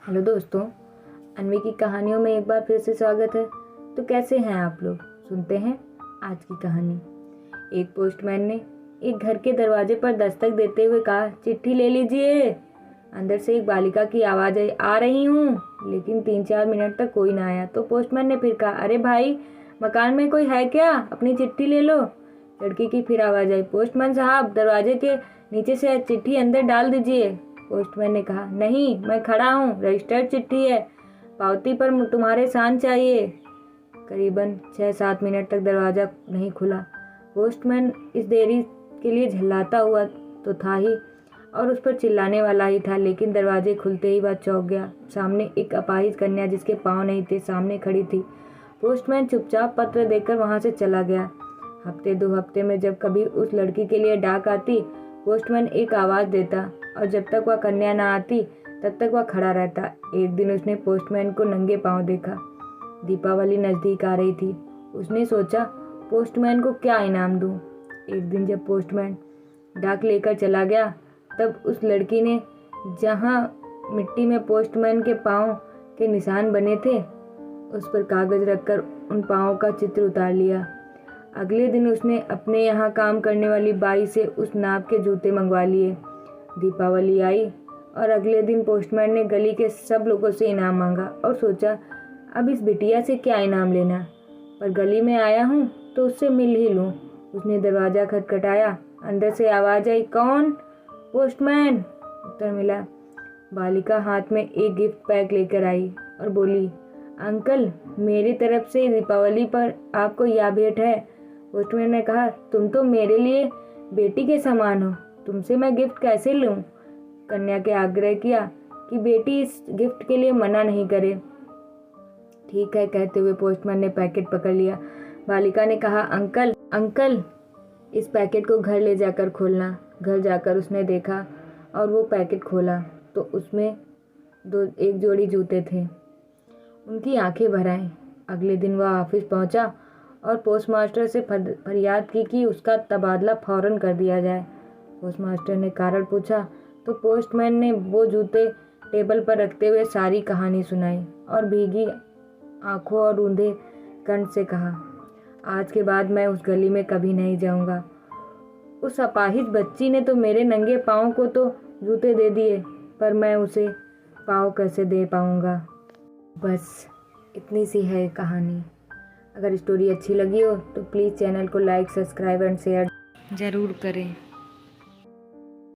Hello दोस्तों, अनवी की कहानियों में एक बार फिर से स्वागत है। तो कैसे हैं आप लोग? सुनते हैं आज की कहानी। एक पोस्टमैन ने एक घर के दरवाजे पर दस्तक देते हुए कहा, चिट्ठी ले लीजिए। अंदर से एक बालिका की आवाज़ आई, आ रही हूँ। लेकिन 3-4 मिनट तक कोई ना आया तो पोस्टमैन ने फिर कहा, अरे भाई, मकान में कोई है क्या? अपनी चिट्ठी ले लो। लड़की की फिर आवाज़ आई, पोस्टमैन साहब, दरवाजे के नीचे से चिट्ठी अंदर डाल दीजिए। पोस्टमैन ने कहा, नहीं, मैं खड़ा हूँ, रजिस्टर्ड चिट्ठी है, पावती पर तुम्हारे साइन चाहिए। करीबन 6-7 मिनट तक दरवाज़ा नहीं खुला। पोस्टमैन इस देरी के लिए झल्लाता हुआ तो था ही और उस पर चिल्लाने वाला ही था, लेकिन दरवाजे खुलते ही वह चौंक गया। सामने एक अपाहिज कन्या जिसके पाँव नहीं थे सामने खड़ी थी। पोस्टमैन चुपचाप पत्र देकर वहाँ से चला गया। हफ्ते 2 हफ्ते में जब कभी उस लड़की के लिए डाक आती, पोस्टमैन एक आवाज़ देता और जब तक वह कन्या ना आती तब तक वह खड़ा रहता। एक दिन उसने पोस्टमैन को नंगे पांव देखा। दीपावली नज़दीक आ रही थी। उसने सोचा, पोस्टमैन को क्या इनाम दूं। एक दिन जब पोस्टमैन डाक लेकर चला गया तब उस लड़की ने जहां मिट्टी में पोस्टमैन के पाँव के निशान बने थे उस पर कागज़ रखकर उन पाँवों का चित्र उतार लिया। अगले दिन उसने अपने यहाँ काम करने वाली बाई से उस नाप के जूते मंगवा लिए। दीपावली आई और अगले दिन पोस्टमैन ने गली के सब लोगों से इनाम मांगा और सोचा, अब इस बिटिया से क्या इनाम लेना, पर गली में आया हूँ तो उससे मिल ही लूँ। उसने दरवाज़ा खटखटाया। अंदर से आवाज़ आई, कौन? पोस्टमैन, उत्तर मिला। बालिका हाथ में एक गिफ्ट पैक लेकर आई और बोली, अंकल, मेरी तरफ से दीपावली पर आपको यह भेंट है। पोस्टमैन ने कहा, तुम तो मेरे लिए बेटी के समान हो, तुमसे मैं गिफ्ट कैसे लूं? कन्या के आग्रह किया कि बेटी इस गिफ्ट के लिए मना नहीं करे। ठीक है, कहते हुए पोस्टमैन ने पैकेट पकड़ लिया। बालिका ने कहा, अंकल अंकल, इस पैकेट को घर ले जाकर खोलना। घर जाकर उसने देखा और वो पैकेट खोला तो उसमें एक जोड़ी जूते थे। उनकी आंखें भर आईं। अगले दिन वह ऑफिस पहुंचा और पोस्टमास्टर से फरियाद की कि उसका तबादला फौरन कर दिया जाए। पोस्टमास्टर ने कारण पूछा तो पोस्टमैन ने वो जूते टेबल पर रखते हुए सारी कहानी सुनाई और भीगी आंखों और रूंधे कंठ से कहा, आज के बाद मैं उस गली में कभी नहीं जाऊंगा। उस अपाहिज बच्ची ने तो मेरे नंगे पाँव को तो जूते दे दिए, पर मैं उसे पाँव कैसे दे पाऊंगा। बस इतनी सी है कहानी। अगर स्टोरी अच्छी लगी हो तो प्लीज़ चैनल को लाइक, सब्सक्राइब एंड शेयर ज़रूर करें।